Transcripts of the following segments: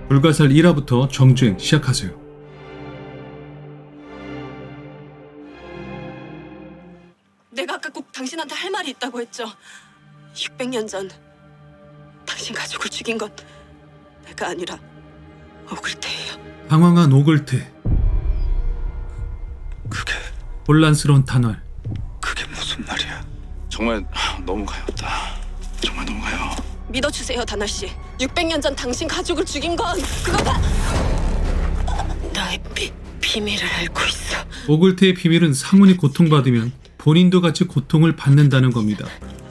불가사리 1화부터 정주행 시작하세요. 내가 아까 꼭 당신한테 할 말이 있다고 했죠. 600년 전 당신 가족을 죽인 건 내가 아니라 오글태예요. 당황한 오글태. 그게 혼란스러운 단월. 그게 무슨 말이야? 정말 너무 가엾다. 정말 너무 가요. 믿어주세요, 다날 씨. 600년 전 당신 가족을 죽인 건 그거가 나의 비밀을 알고 있어. 오글태의 비밀은 상훈이 고통받으면 본인도 같이 고통을 받는다는 겁니다.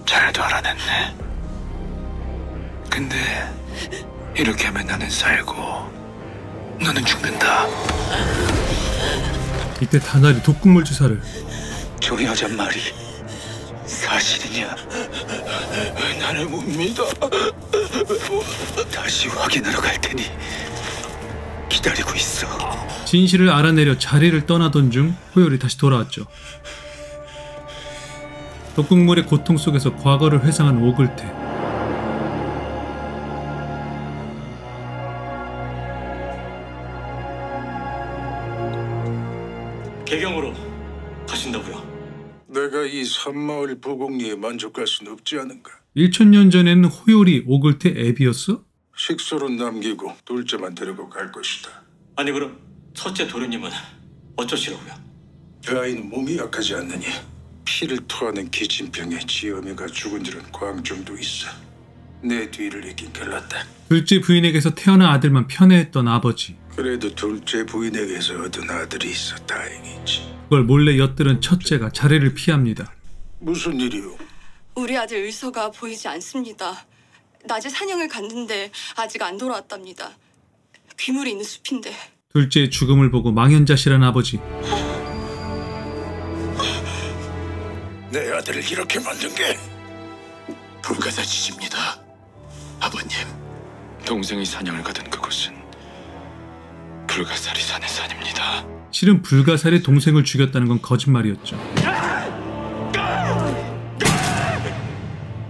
잘도 알아냈네. 근데 이렇게 하면 나는 살고 너는 죽는다. 이때 다날이 독극물 주사를. 저 여자 말이 사실이냐? 왜 나를 못 믿어? 다시 확인하러 갈 테니 기다리고 있어. 진실을 알아내려 자리를 떠나던 중 호열이 다시 돌아왔죠. 독극물의 고통 속에서 과거를 회상한 오글태. 개경으로 가신다고요? 내가 이 산마을 부곡리에 만족할 순 없지 않은가? 1000년 전에는 호열이 오글태 애비였어? 식소로 남기고 둘째만 데리고 갈 것이다. 아니 그럼 첫째 도련님은 어쩌시려고요? 그 아이는 몸이 약하지 않느니 피를 토하는 기침병에 지어미가 죽은 줄은 광정도 있어. 내 뒤를 잇긴 결났다. 둘째 부인에게서 태어난 아들만 편애했던 아버지. 그래도 둘째 부인에게서 얻은 아들이 있어 다행이지. 그걸 몰래 엿들은 첫째가 자리를 피합니다. 무슨 일이오? 우리 아들 의서가 보이지 않습니다. 낮에 사냥을 갔는데 아직 안 돌아왔답니다. 귀물이 있는 숲인데. 둘째의 죽음을 보고 망연자실한 아버지. 내 아들을 이렇게 만든 게 불가사 짓입니다. 아버님, 동생이 사냥을 가던 그곳은 불가사리 산의 산입니다. 실은 불가사리 동생을 죽였다는 건 거짓말이었죠.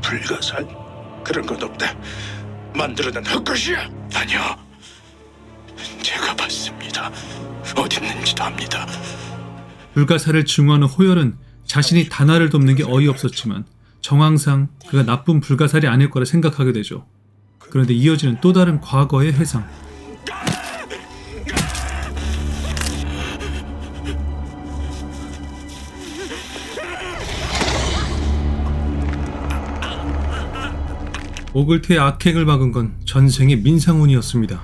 불가살? 그런 건 없다. 만들어낸 헛것이야. 아니요, 제가 봤습니다. 어디 있는지도 압니다. 불가사를 증오하는 호열은 자신이 다날을 돕는 게 어이없었지만 정황상 그가 나쁜 불가살이 아닐 거라 생각하게 되죠. 그런데 이어지는 또 다른 과거의 회상. 오글태의 악행을 막은 건 전생의 민상훈이었습니다.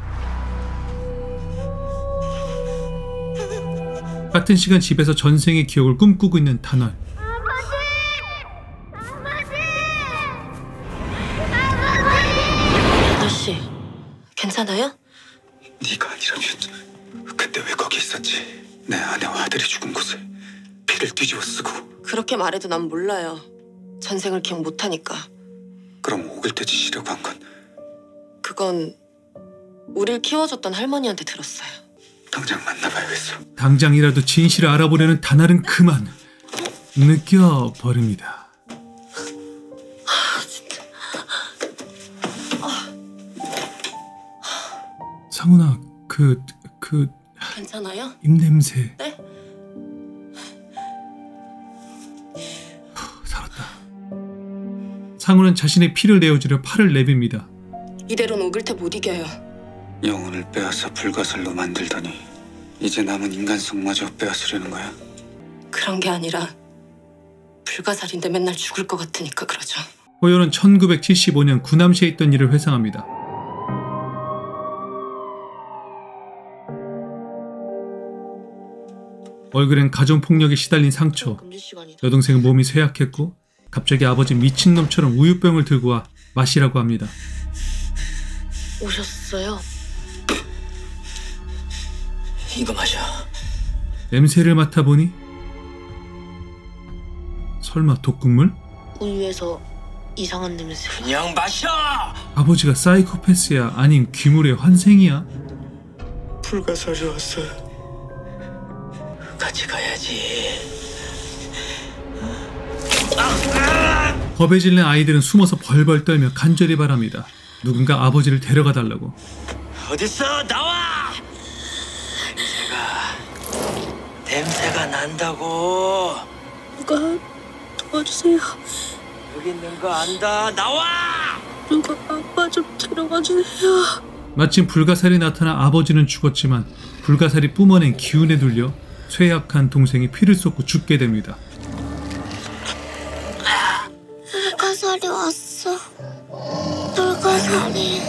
같은 시간 집에서 전생의 기억을 꿈꾸고 있는 다날. 아저씨, 괜찮아요? 네가 아니라면 그때 왜 거기 있었지? 내 아내와 아들이 죽은 곳에 피를 뒤집어 쓰고. 그렇게 말해도 난 몰라요. 전생을 기억 못하니까. 그럼 오글태 짓이려고 한 건 그건 우릴 키워줬던 할머니한테 들었어요. 당장 만나봐야겠어. 당장이라도 진실을 알아보려는 다날은 그만 느껴버립니다. 상훈아, 괜찮아요? 입냄새. 네? 살았다. 상훈은 자신의 피를 내어주려 팔을 내빕니다. 이대로는 오글태 못 이겨요. 영혼을 빼앗아 불가살로 만들더니 이제 남은 인간성마저 빼앗으려는 거야? 그런 게 아니라 불가살인데 맨날 죽을 것 같으니까 그러죠. 호열은 1975년 구남시에 있던 일을 회상합니다. 얼굴엔 가정폭력에 시달린 상처. 여동생은 몸이 쇠약했고 갑자기 아버지 미친놈처럼 우유병을 들고 와 마시라고 합니다. 오셨어요? 이거 마셔. 냄새를 맡아보니 설마 독극물? 우유에서 이상한 냄새. 그냥 마셔! 아버지가 사이코패스야 아님 귀물의 환생이야? 불가사리 왔어요. 같이 가야지. 겁에 질린 아이들은 숨어서 벌벌 떨며 간절히 바랍니다. 누군가 아버지를 데려가 달라고. 어딨어? 나와! 냄새가 난다고. 누가 도와주세요. 여기 있는 거 안다. 나와! 누가 아빠 좀 데려가 주세요. 마침 불가사리 나타나 아버지는 죽었지만 불가사리 뿜어낸 기운에 눌려 쇠약한 동생이 피를 쏟고 죽게 됩니다. 불가사리 왔어. 불가사리.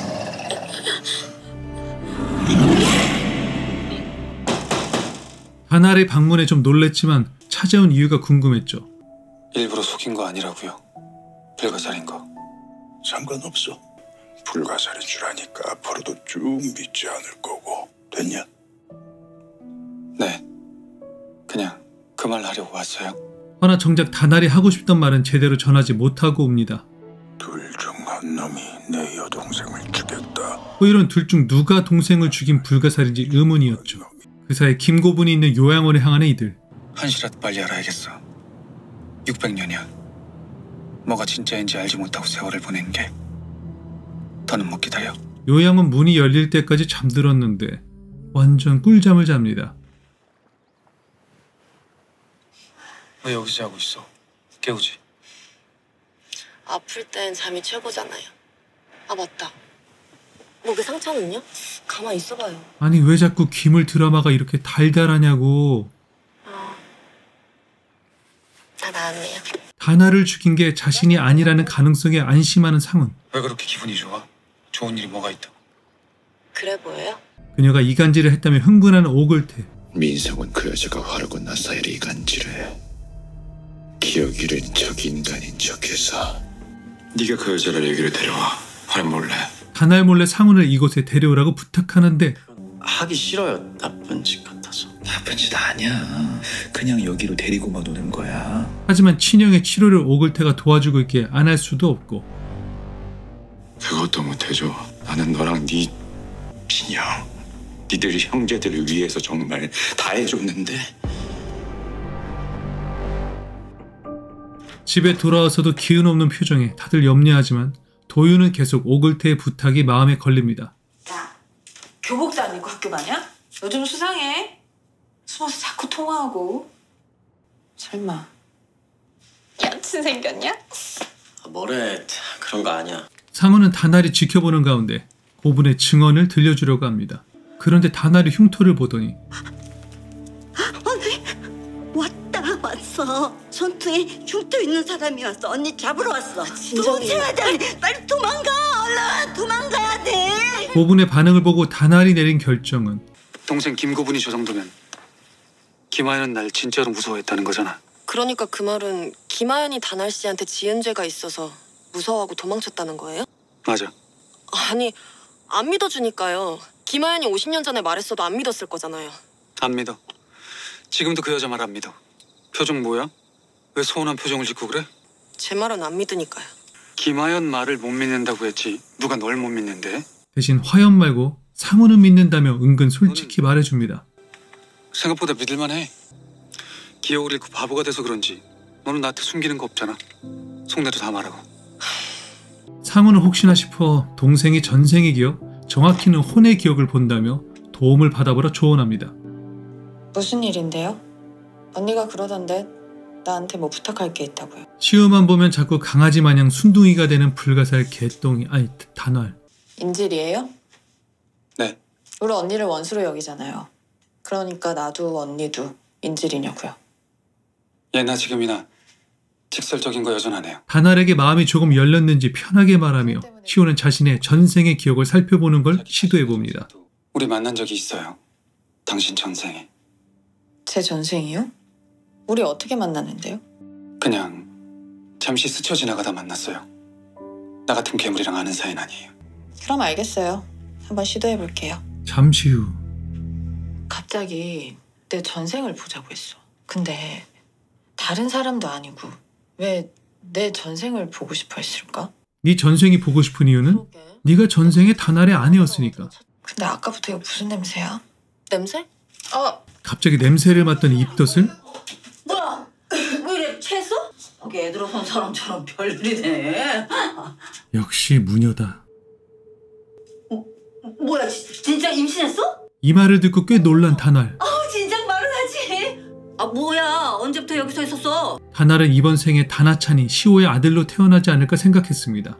다날의 방문에 좀 놀랬지만 찾아온 이유가 궁금했죠. 일부러 속인 거 아니라고요. 불가사리인 거. 상관없어. 불가사리 주라니까 앞으로도 쭉 믿지 않을 거고. 됐냐? 네. 그냥 그 말 하려고 왔어요. 허나 정작 다날이 하고 싶던 말은 제대로 전하지 못하고 옵니다. 둘 중 한 놈이 내 여동생을 죽였다. 호일은 둘 중 누가 동생을 죽인 불가사리인지 의문이었죠. 그 사이 김고분이 있는 요양원에 향하는 이들. 한시라도 빨리 알아야겠어. 600년이야. 뭐가 진짜인지 알지 못하고 세월을 보낸 게. 더는 못 기다려. 요양원 문이 열릴 때까지 잠들었는데 완전 꿀잠을 잡니다. 왜 여기서 자고 있어? 깨우지. 아플 땐 잠이 최고잖아요. 아 맞다. 목에 상처는요? 가만히 있어봐요. 아니 왜 자꾸 귀물 드라마가 이렇게 달달하냐고. 다 나았네요. 다날을 죽인 게 자신이 아니라는 가능성에 안심하는 상훈. 왜 그렇게 기분이 좋아? 좋은 일이 뭐가 있다고? 그래 보여요? 그녀가 이간질을 했다며 흥분하는 오글태. 민성은 그 여자가 화르고 나사이를 이간질해. 기억 잃은 척 인간인 척해서 네가 그 여자를 여기로 데려와. 화는 몰래. 다날 몰래 상훈을 이곳에 데려오라고 부탁하는데 하기 싫어요. 나쁜 짓 같아서. 나쁜 짓 아니야. 그냥 여기로 데리고만 오는 거야. 하지만 친형의 치료를 오글태가 도와주고 있기에 안 할 수도 없고. 그것도 못해줘. 나는 너랑 네 친형, 니들 형제들을 위해서 정말 다 해줬는데. 집에 돌아와서도 기운 없는 표정에 다들 염려하지만 도윤은 계속 오글태의 부탁이 마음에 걸립니다. 야, 교복도 안 입고 학교 가냐? 요즘 수상해. 숨어서 자꾸 통화하고. 설마 여친 생겼냐? 뭐래, 그런 거 아니야. 상훈은 다날이 지켜보는 가운데 고분의 증언을 들려주려고 합니다. 그런데 다날이 흉터를 보더니 왔어. 전투에 흉터 있는 사람이 왔어. 언니 잡으러 왔어. 진정해. 빨리 도망가. 얼른 도망가야 돼. 고분의 반응을 보고 다날이 내린 결정은 동생 김고분이 저 정도면 김하연은 날 진짜로 무서워했다는 거잖아. 그러니까 그 말은 김하연이 다날 씨한테 지은 죄가 있어서 무서워하고 도망쳤다는 거예요? 맞아. 아니 안 믿어주니까요. 김하연이 50년 전에 말했어도 안 믿었을 거잖아요. 안 믿어. 지금도 그 여자 말 안 믿어. 표정 뭐야? 왜 서운한 표정을 짓고 그래? 제 말은 안 믿으니까요. 김하연 말을 못 믿는다고 했지 누가 널 못 믿는데? 대신 화연 말고 상훈은 믿는다며 은근 솔직히 말해줍니다. 생각보다 믿을만해. 기억을 잃고 바보가 돼서 그런지 너는 나한테 숨기는 거 없잖아. 속내도 다 말하고. 상훈은 혹시나 싶어 동생이 전생의 기억, 정확히는 혼의 기억을 본다며 도움을 받아보라 조언합니다. 무슨 일인데요? 언니가 그러던데 나한테 뭐 부탁할 게 있다고요. 시우만 보면 자꾸 강아지 마냥 순둥이가 되는 불가사리 개똥이 아니 단월. 인질이에요? 네. 우리 언니를 원수로 여기잖아요. 그러니까 나도 언니도 인질이냐고요. 예나 지금이나 직설적인 거 여전하네요. 단월에게 마음이 조금 열렸는지 편하게 말하며 시우는 자신의 전생의 기억을 살펴보는 걸 시도해봅니다. 우리 만난 적이 있어요. 당신 전생에. 제 전생이요? 우리 어떻게 만났는데요? 그냥 잠시 스쳐 지나가다 만났어요. 나 같은 괴물이랑 아는 사이는 아니에요. 그럼 알겠어요. 한번 시도해볼게요. 잠시 후 갑자기 내 전생을 보자고 했어. 근데 다른 사람도 아니고 왜 내 전생을 보고 싶어 했을까? 네 전생이 보고 싶은 이유는 네가 전생의 단월의 아내였으니까. 근데 아까부터 이거 무슨 냄새야? 냄새? 갑자기 냄새를 맡더니 입덧을 뭐야? 왜 이래? 채소? 이게 애들 온 사람처럼 별일이네. 역시 무녀다. 뭐야? 진짜 임신했어? 이 말을 듣고 꽤 놀란 다날. 진작 말을 하지. 뭐야, 언제부터 여기서 있었어? 다날은 이번 생에 다나찬이 시호의 아들로 태어나지 않을까 생각했습니다.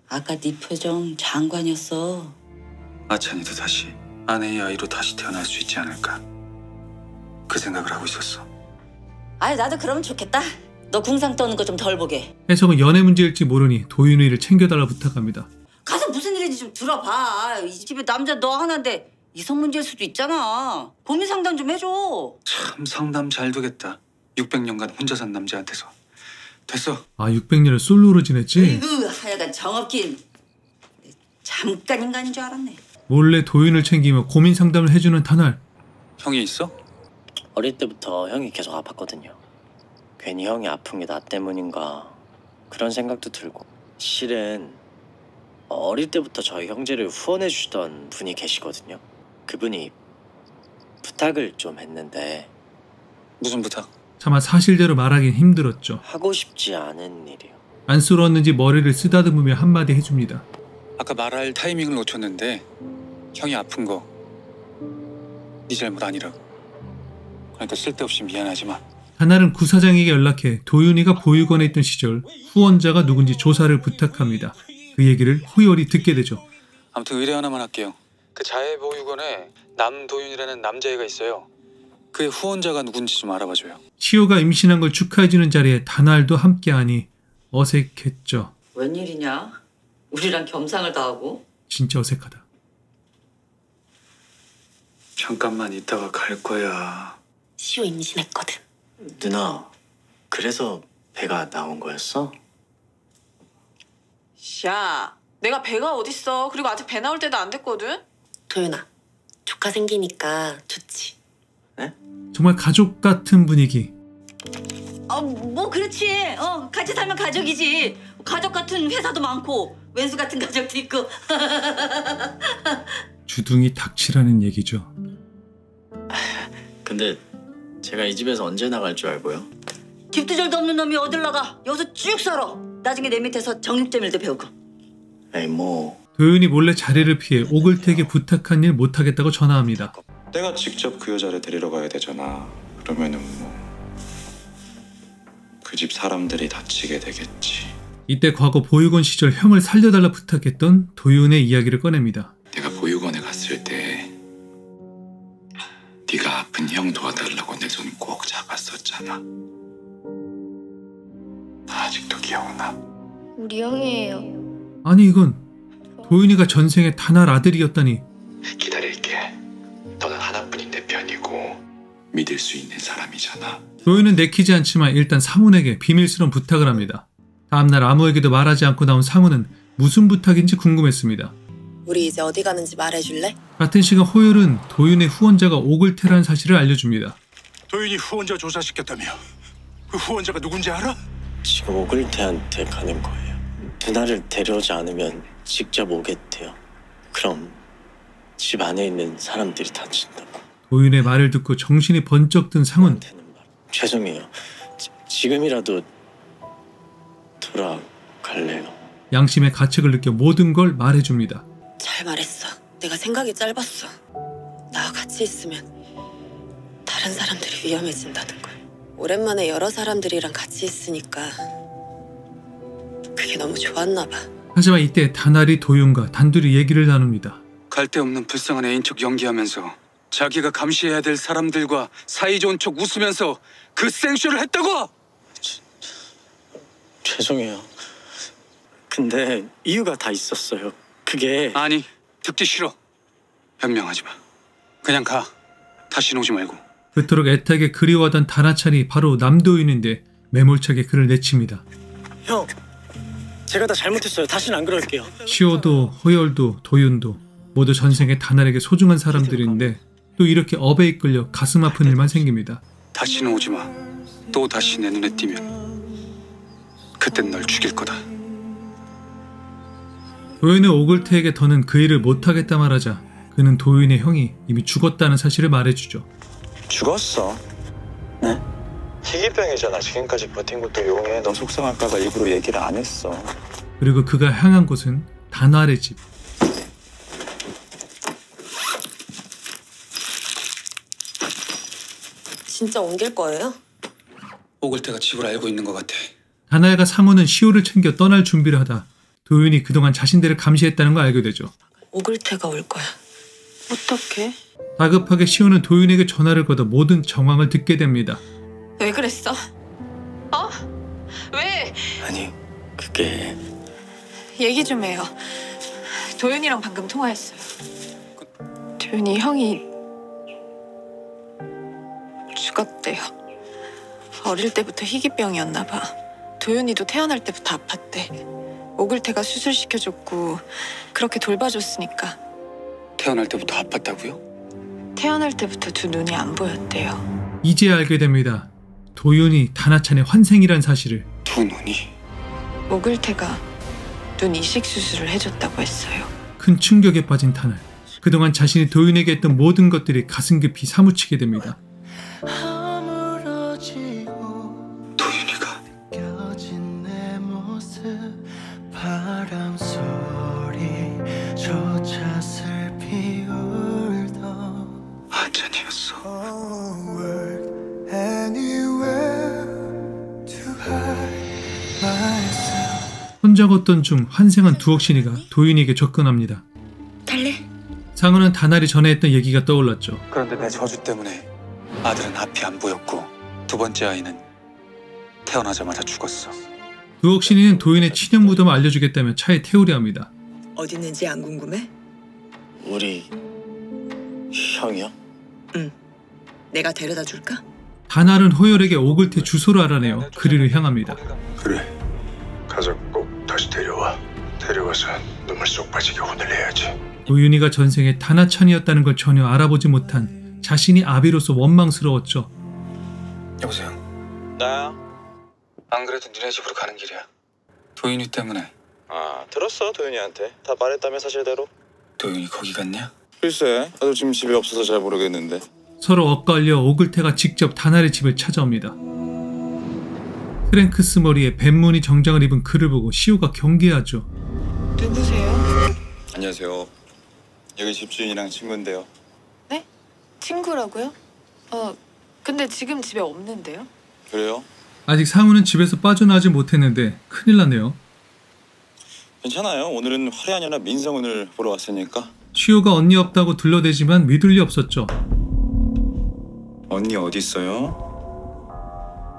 아까 네 표정 장관이었어. 아찬이도 다시 아내의 아이로 다시 태어날 수 있지 않을까. 그 생각을 하고 있었어. 나도 그러면 좋겠다. 너 궁상 떠는 거 좀 덜 보게. 해석은 연애 문제일지 모르니 도윤이를 챙겨달라 부탁합니다. 가서 무슨 일인지 좀 들어봐. 이 집에 남자 너 하나인데 이성 문제일 수도 있잖아. 고민 상담 좀 해줘. 참 상담 잘 되겠다. 600년간 혼자 산 남자한테서. 됐어. 600년을 솔로로 지냈지? 에이구, 하여간 정없긴. 잠깐 인간인 줄 알았네. 몰래 도윤을 챙기며 고민 상담을 해주는 다날. 형이 있어? 어릴 때부터 형이 계속 아팠거든요. 괜히 형이 아픈 게 나 때문인가 그런 생각도 들고. 실은 어릴 때부터 저희 형제를 후원해 주시던 분이 계시거든요. 그분이 부탁을 좀 했는데. 무슨 부탁? 차마 사실대로 말하긴 힘들었죠. 하고 싶지 않은 일이요. 안쓰러웠는지 머리를 쓰다듬으며 한마디 해줍니다. 아까 말할 타이밍을 놓쳤는데 형이 아픈 거 네 잘못 아니라고. 그러니까 쓸데없이 미안하지 마. 다날은 구사장에게 연락해 도윤이가 보육원에 있던 시절 후원자가 누군지 조사를 부탁합니다. 그 얘기를 호열이 듣게 되죠. 아무튼 의뢰 하나만 할게요. 그 자해보육원에 남도윤이라는 남자애가 있어요. 그의 후원자가 누군지 좀 알아봐줘요. 시호가 임신한 걸 축하해주는 자리에 다날도 함께하니 어색했죠. 웬일이냐? 우리랑 겸상을 다 하고. 진짜 어색하다. 잠깐만 있다가 갈 거야. 시호 임신했거든. 누나, 그래서 배가 나온 거였어? 야, 내가 배가 어딨어. 그리고 아직 배 나올 때도 안 됐거든. 도윤아, 조카 생기니까 좋지. 정말 가족 같은 분위기. 뭐 그렇지. 같이 살면 가족이지. 가족 같은 회사도 많고 왼수 같은 가족도 있고. 주둥이 닥치라는 얘기죠. 근데 제가 이 집에서 언제 나갈 줄 알고요? 집두절도 없는 놈이 어딜 나가. 여기서 쭉 살아. 나중에 내 밑에서 정육점일도 배우고. 에이 뭐. 도윤이 몰래 자리를 피해 오글택에 부탁한 일 못하겠다고 전화합니다. 내가 직접 그 여자를 데리러 가야 되잖아. 그러면은 뭐 그 집 사람들이 다치게 되겠지. 이때 과거 보육원 시절 형을 살려달라 부탁했던 도윤의 이야기를 꺼냅니다. 내가 보육원에 갔을 때 네가 아픈 형 도와달라고 내 손 꼭 잡았었잖아. 아직도 기억나? 우리 형이에요. 아니 이건 도윤이가 전생에 다날 아들이었다니. 기다릴게. 너는 하나뿐인 내 편이고 믿을 수 있는 사람이잖아. 도윤은 내키지 않지만 일단 상훈에게 비밀스러운 부탁을 합니다. 다음날 아무에게도 말하지 않고 나온 상훈은 무슨 부탁인지 궁금했습니다. 우리 이제 어디 가는지 말해줄래? 같은 시간 호열은 도윤의 후원자가 오글태라는 사실을 알려줍니다. 도윤이 후원자 조사시켰다며. 그 후원자가 누군지 알아? 지금 오글태한테 가는 거예요. 누나를 데려오지 않으면 직접 오겠대요. 그럼 집 안에 있는 사람들이 다친다고. 도윤의 말을 듣고 정신이 번쩍 든 상훈. 죄송해요. 지금이라도 돌아갈래요. 양심의 가책을 느껴 모든 걸 말해줍니다. 잘 말했어. 내가 생각이 짧았어. 나와 같이 있으면 다른 사람들이 위험해진다는 걸. 오랜만에 여러 사람들이랑 같이 있으니까 그게 너무 좋았나 봐. 하지만 이때 다날이 도윤과 단둘이 얘기를 나눕니다. 갈 데 없는 불쌍한 애인 척 연기하면서 자기가 감시해야 될 사람들과 사이좋은 척 웃으면서 그 생쇼를 했다고! 죄송해요. 근데 이유가 다 있었어요. 그게... 아니, 듣기 싫어. 변명하지 마. 그냥 가. 다시는 오지 말고. 그토록 애타게 그리워하던 다나찬이 바로 남도윤인데 매몰차게 그를 내칩니다. 형, 제가 다 잘못했어요. 다시는 안 그럴게요. 시호도 호열도 도윤도 모두 전생에 다날에게 소중한 사람들인데 또 이렇게 업에 이끌려 가슴 아픈 일만 생깁니다. 다시는 오지 마. 또 다시 내 눈에 띄면 그땐 널 죽일 거다. 도윤의 오글태에게 더는 그 일을 못하겠다 말하자 그는 도윤의 형이 이미 죽었다는 사실을 말해주죠. 죽었어. 네? 희귀병이잖아. 지금까지 버틴 것도 용해. 너 속상할까봐 일부러 얘기를 안 했어. 그리고 그가 향한 곳은 다날의 집. 진짜 옮길 거예요? 오글태가 집을 알고 있는 것 같아. 다날과 상우는 시호를 챙겨 떠날 준비를 하다 도윤이 그동안 자신들을 감시했다는 걸 알게 되죠. 오글태가 올 거야. 어떡해? 다급하게 시호는 도윤에게 전화를 걸어 모든 정황을 듣게 됩니다. 왜 그랬어? 어? 왜? 아니, 그게 얘기 좀 해요. 도윤이랑 방금 통화했어요. 도윤이 형이 죽었대요. 어릴 때부터 희귀병이었나 봐. 도윤이도 태어날 때부터 아팠대. 오글태가 수술시켜줬고 그렇게 돌봐줬으니까. 태어날 때부터 아팠다고요? 태어날 때부터 두 눈이 안 보였대요. 이제 알게 됩니다. 도윤이 다나찬의 환생이란 사실을. 두 눈이? 오글태가 눈 이식 수술을 해줬다고 했어요. 큰 충격에 빠진 다날. 그동안 자신이 도윤에게 했던 모든 것들이 가슴 깊이 사무치게 됩니다. 도윤이가 한잔이었어. 혼자 걷던 중 환생한 두억신이가 도윤에게 접근합니다. 달래? 상우는 다날이 전에 했던 얘기가 떠올랐죠. 그런데 내 저주 때문에 아들은 앞이 안 보였고 두 번째 아이는 태어나자마자 죽었어. 두억신이는 도윤의 친형 무덤을 알려주겠다며 차에 태우려 합니다. 어디 있는지 안 궁금해? 우리 형이요? 응. 내가 데려다 줄까? 다날은 호열에게 오글태 주소를 알아내어 그리로 향합니다. 그래. 가서 꼭 다시 데려와. 데려와서 눈물 쏙 빠지게 혼을 내야지. 도윤이가 전생에 다나찬이었다는 걸 전혀 알아보지 못한 자신이 아비로서 원망스러웠죠. 여보세요. 나야. 안 그래도 니네 집으로 가는 길이야. 도윤이 때문에. 아, 들었어 도윤이한테. 다 말했다며 사실대로. 도윤이 거기 갔냐? 글쎄, 나도 지금 집에 없어서 잘 모르겠는데. 서로 엇갈려 오글태가 직접 다날의 집을 찾아옵니다. 프랭크스 머리에 뱀무늬 정장을 입은 그를 보고 시호가 경계하죠. 누구세요? 안녕하세요. 여기 집주인이랑 친구인데요. 네? 친구라고요? 근데 지금 집에 없는데요? 그래요? 아직 상우는 집에서 빠져나오지 못했는데 큰일 났네요. 괜찮아요. 오늘은 화려한 연합 민성훈을 보러 왔으니까. 시호가 언니 없다고 둘러대지만 믿을 리 없었죠. 언니 어디 있어요?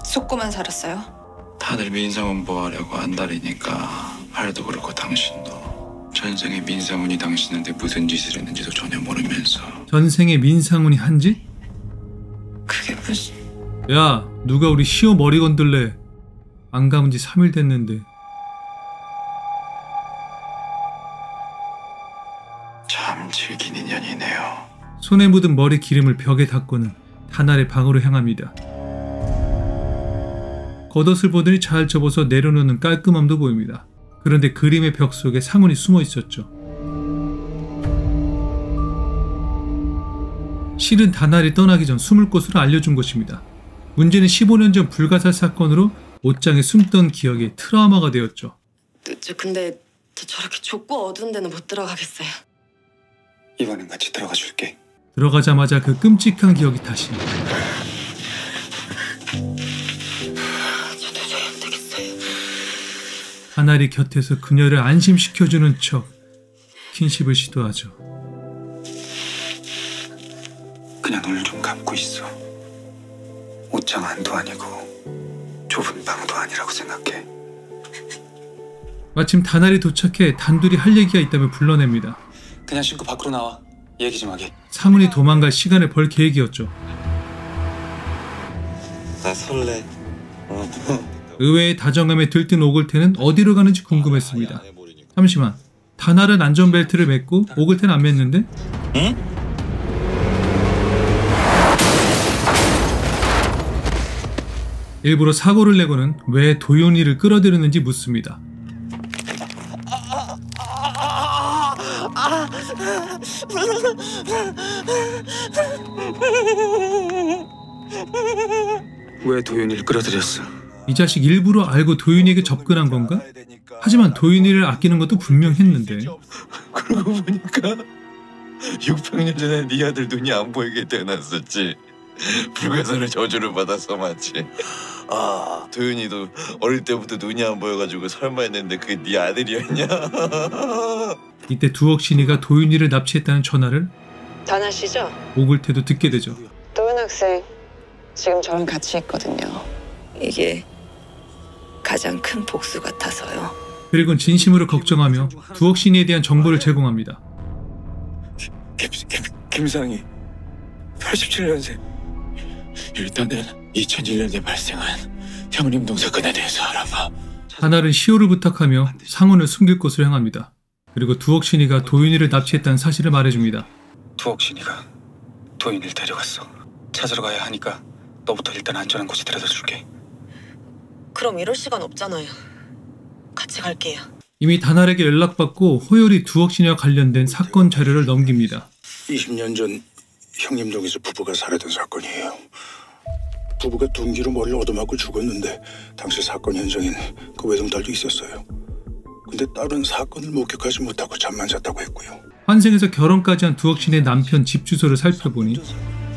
속고만 살았어요. 다들 민성훈 보하려고 안달이니까 팔도 그렇고 당신도 전생에 민성훈이 당신한테 무슨 짓을 했는지도 전혀 모르면서. 전생에 민상훈이 한 짓? 그게 무슨... 야, 누가 우리 시호 머리 건들래? 안 감은 지 3일 됐는데. 참 질긴 인연이네요. 손에 묻은 머리 기름을 벽에 닦고는 다날의 방으로 향합니다. 겉옷을 보더니 잘 접어서 내려놓는 깔끔함도 보입니다. 그런데 그림의 벽 속에 상훈이 숨어 있었죠. 실은 다날이 떠나기 전 숨을 곳으로 알려준 것입니다. 문제는 15년 전 불가살 사건으로 옷장에 숨던 기억이 트라우마가 되었죠. 근데 저렇게 좁고 어두운 데는 못 들어가겠어요. 이번엔 같이 들어가 줄게. 들어가자마자 그 끔찍한 기억이 다시. 저 도저히 안 되겠어요. 다날이 곁에서 그녀를 안심시켜주는 척 스킨십을 시도하죠. 그냥 눈을 좀 감고 있어. 옷장 안도 아니고 좁은 방도 아니라고 생각해. 마침 다날이 도착해 단둘이 할 얘기가 있다며 불러냅니다. 그냥 신고 밖으로 나와. 얘기 좀 하게. 상훈이 도망갈 시간을 벌 계획이었죠. 나 설레. 의외의 다정함에 들뜬 오글태는 어디로 가는지 궁금했습니다. 잠시만, 다날은 안전벨트를 맸고 오글태는 안 맸는데? 응? 일부러 사고를 내고는 왜 도윤이를 끌어들였는지 묻습니다. 왜 도윤이를 끌어들였어? 이 자식 일부러 알고 도윤이에게 접근한 건가? 하지만 도윤이를 아끼는 것도 분명했는데 그러고 보니까 600년 전에 네 아들 눈이 안 보이게 태어났었지. 불가사의 저주를 받아서 맞지. 아, 도윤이도 어릴 때부터 눈이 안 보여가지고 설마 했는데 그게 네 아들이었냐? 이때 두억신이가 도윤이를 납치했다는 전화를 다나씨죠? 오글태도 듣게 되죠. 도윤 학생 지금 저랑 같이 있거든요. 이게 가장 큰 복수 같아서요. 그리고 진심으로 걱정하며 두억신이에 대한 정보를 제공합니다. 김상희 87년생. 일단은 2001년에 발생한 형님동 사건에 대해서 알아봐. 하나는 시호를 부탁하며 상훈을 숨길 곳으로 향합니다. 그리고 두억신이가 도윤이를 납치했다는 사실을 말해줍니다. 두억신이가 도윤이를 데려갔어. 찾으러 가야 하니까 너부터 일단 안전한 곳에 데려다 줄게. 그럼 이럴 시간 없잖아요. 같이 갈게요. 이미 다날에게 연락받고 호열이 두억신이와 관련된 사건 자료를 넘깁니다. 20년 전 형님동에서 부부가 살해된 사건이에요. 부부가 둔기로 머리를 얻어맞고 죽었는데 당시 사건 현장엔 그 외동딸도 있었어요. 근데 딸은 사건을 목격하지 못하고 잠만 잤다고 했고요. 환생에서 결혼까지 한 두억신의 남편 집 주소를 살펴보니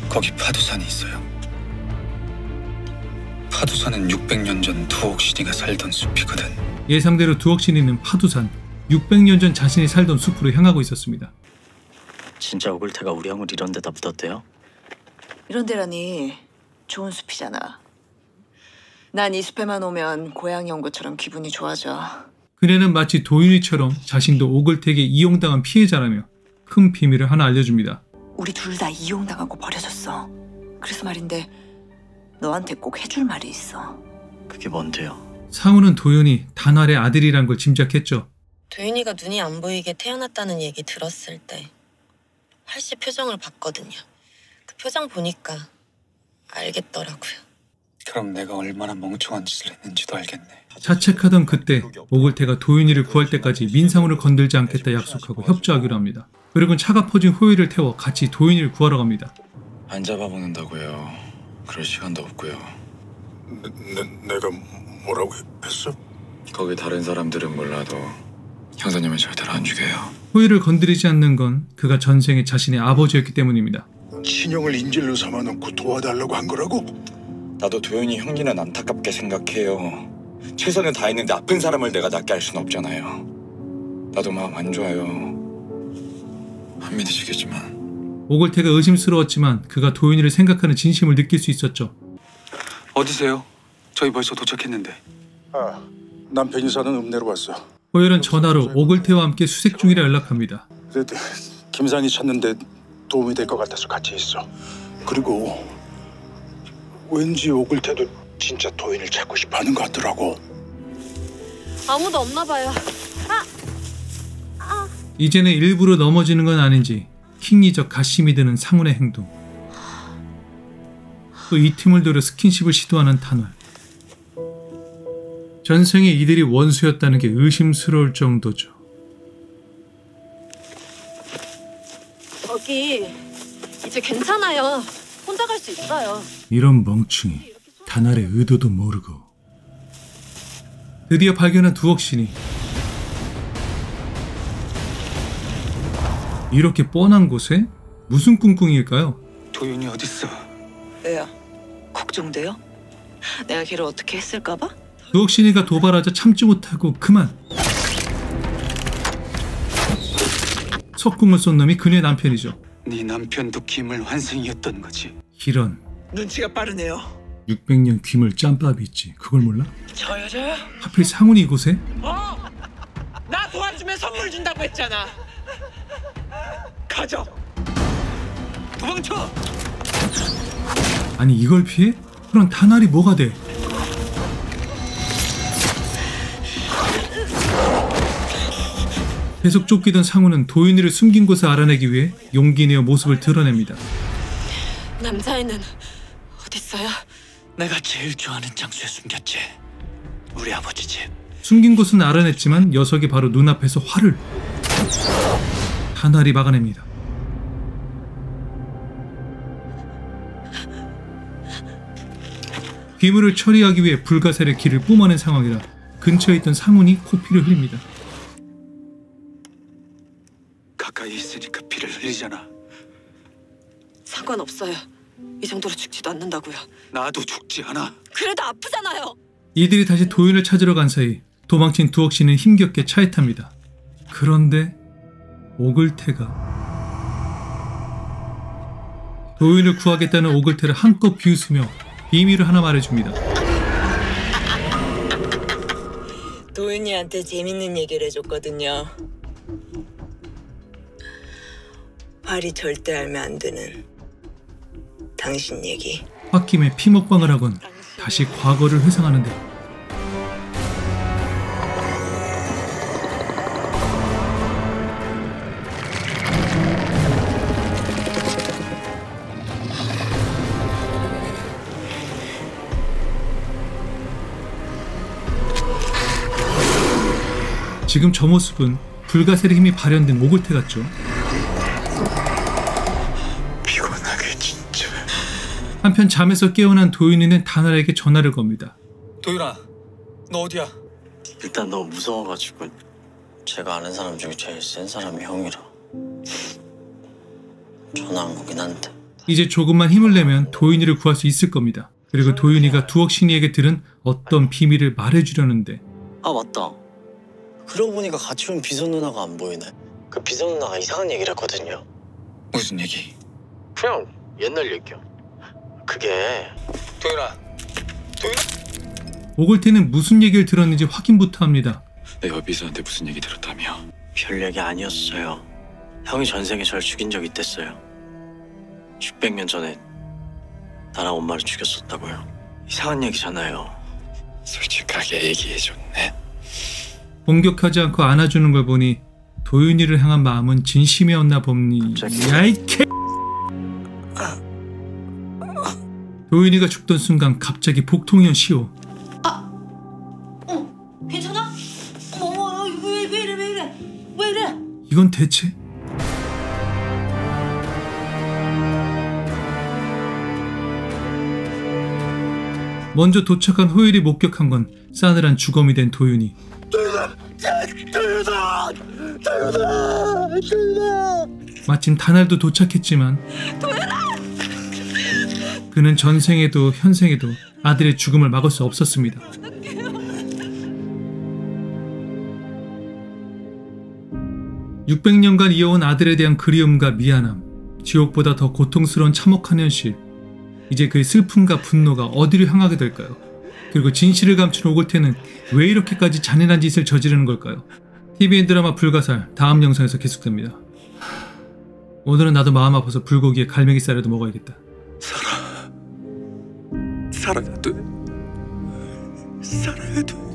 거기 파두산이 있어요. 파두산은 600년 전 두억신이가 살던 숲이거든. 예상대로 두억신이는 파두산, 600년 전 자신이 살던 숲으로 향하고 있었습니다. 진짜 오글태가 우리 형을 이런 데다 묻었대요? 이런 데라니 좋은 숲이잖아. 난 이 숲에만 오면 고향에 온 것처럼 기분이 좋아져. 그녀는 마치 도윤이처럼 자신도 오글택에 이용당한 피해자라며 큰 비밀을 하나 알려줍니다. 우리 둘 다 이용당하고 버려졌어. 그래서 말인데 너한테 꼭 해줄 말이 있어. 그게 뭔데요? 상우는 도윤이 다날의 아들이란 걸 짐작했죠. 도윤이가 눈이 안 보이게 태어났다는 얘기 들었을 때 활씨 표정을 봤거든요. 그 표정 보니까 알겠더라고요. 그럼 내가 얼마나 멍청한 짓을 했는지도 알겠네. 자책하던 그때 오글태가 도윤이를 구할 때까지 민상우를 건들지 않겠다 약속하고 협조하기로 합니다. 그리고 차가 퍼진 호의를 태워 같이 도윤이를 구하러 갑니다. 안 잡아먹는다고요. 그럴 시간도 없고요. 내가 뭐라고 했어? 거기 다른 사람들은 몰라도 형사님은 절대로 안 죽여요. 호의를 건드리지 않는 건 그가 전생에 자신의 아버지였기 때문입니다. 친형을 인질로 삼아놓고 도와달라고 한 거라고? 나도 도윤이 형님은 안타깝게 생각해요. 최선을 다했는데 아픈 사람을 내가 낫게 할 수는 없잖아요. 나도 마음 안 좋아요. 안 믿으시겠지만 오글태가 의심스러웠지만 그가 도윤이를 생각하는 진심을 느낄 수 있었죠. 어디세요? 저희 벌써 도착했는데. 아, 남편이 사는 읍내로 왔어. 호열은 전화로 오글태와 함께 수색 중이라 연락합니다. 김상희 찾는데 도움이 될 것 같아서 같이 있어. 그리고 왠지 오글태도 진짜 도윤을 찾고 싶어하는 것 같더라고. 아무도 없나 봐요. 이제는 일부러 넘어지는 건 아닌지 킹리적 가심이 드는 상훈의 행동. 또 이 틈을 노려 스킨십을 시도하는 탄월. 전생에 이들이 원수였다는 게 의심스러울 정도죠. 여기 이제 괜찮아요. 혼자 갈 수 있어요. 이런 멍충이 다날의 의도도 모르고. 드디어 발견한 두억신이. 이렇게 뻔한 곳에 무슨 꿍꿍이일까요? 도윤이 어딨어? 왜요? 걱정돼요? 내가 걔를 어떻게 했을까 봐? 두억신이가 도발하자 참지 못하고 그만. 석궁을 쏜 놈이 그녀의 남편이죠. 네 남편도 김을 환생이었던 거지. 이런. 눈치가 빠르네요. 600년 귀물 짬밥이 있지. 그걸 몰라? 저 여자요? 하필 상훈이 이곳에? 나 도와주면 선물 준다고 했잖아. 가져. 도망쳐. 아니 이걸 피해? 그럼 다날이 뭐가 돼? 계속 쫓기던 상우는 도윤이를 숨긴 곳을 알아내기 위해 용기 내어 모습을 드러냅니다. 남자애는 어딨어요? 내가 제일 좋아하는 장소에 숨겼지. 우리 아버지 집. 숨긴 곳은 알아냈지만 녀석이 바로 눈앞에서 활을 다날이 막아냅니다. 괴물을 처리하기 위해 불가사리의 길을 뿜어낸 상황이라 근처에 있던 상훈이 코피를 흘립니다. 가까이 있으니까 피를 흘리잖아. 상관없어요. 이 정도로 죽지도 않는다고요. 나도 죽지 않아. 그래도 아프잖아요. 이들이 다시 도윤을 찾으러 간 사이 도망친 두억 씨는 힘겹게 차에 탑니다. 그런데 오글태가 도윤을 구하겠다는 오글태를 한껏 비웃으며 비밀을 하나 말해줍니다. 도윤이한테 재밌는 얘기를 해줬거든요. 활이 절대 알면 안 되는 당신 얘기. 홧김에 피먹방을 하곤 다시 과거를 회상하는데 지금 저 모습은 불가사리 힘이 발현된 오글태 같죠? 피곤하게 진짜. 한편 잠에서 깨어난 도윤이는 다나에게 전화를 겁니다. 도윤아, 너 어디야? 일단 너무 무서워가지고 제가 아는 사람 중에 제일 센 사람이 형이라 전화한 거긴 한데. 이제 조금만 힘을 내면 도윤이를 구할 수 있을 겁니다. 그리고 도윤이가 두억 신이에게 들은 어떤 비밀을 말해주려는데 아 맞다. 그러고 보니까 같이 온 비서 누나가 안 보이네. 그 비서 누나가 이상한 얘기를 했거든요. 무슨 얘기? 그냥 옛날 얘기야. 그게 도윤아, 오글태는 무슨 얘기를 들었는지 확인부터 합니다. 내 여비서한테 무슨 얘기 들었다며? 별 얘기 아니었어요. 형이 전생에 절 죽인 적 있댔어요. 600년 전에 나랑 엄마를 죽였었다고요. 이상한 얘기잖아요. 솔직하게 얘기해줬네. 공격하지 않고 안아주는 걸 보니 도윤이를 향한 마음은 진심이었나 봅니. 야이 개. 도윤이가 죽던 순간 갑자기 복통이온 시호. 괜찮아? 어머, 왜 이래? 왜 이래? 이건 대체? 먼저 도착한 호일이 목격한 건 싸늘한 주검이 된 도윤이. 마침 다날도 도착했지만 그는 전생에도 현생에도 아들의 죽음을 막을 수 없었습니다. (600년간) 이어온 아들에 대한 그리움과 미안함, 지옥보다 더 고통스러운 참혹한 현실. 이제 그의 슬픔과 분노가 어디로 향하게 될까요? 그리고 진실을 감춘 오글태는 왜 이렇게까지 잔인한 짓을 저지르는 걸까요? TVN 드라마 불가살 다음 영상에서 계속됩니다. 오늘은 나도 마음 아파서 불고기에 갈매기살이라도 먹어야겠다. 살아야 돼. 살아야 돼.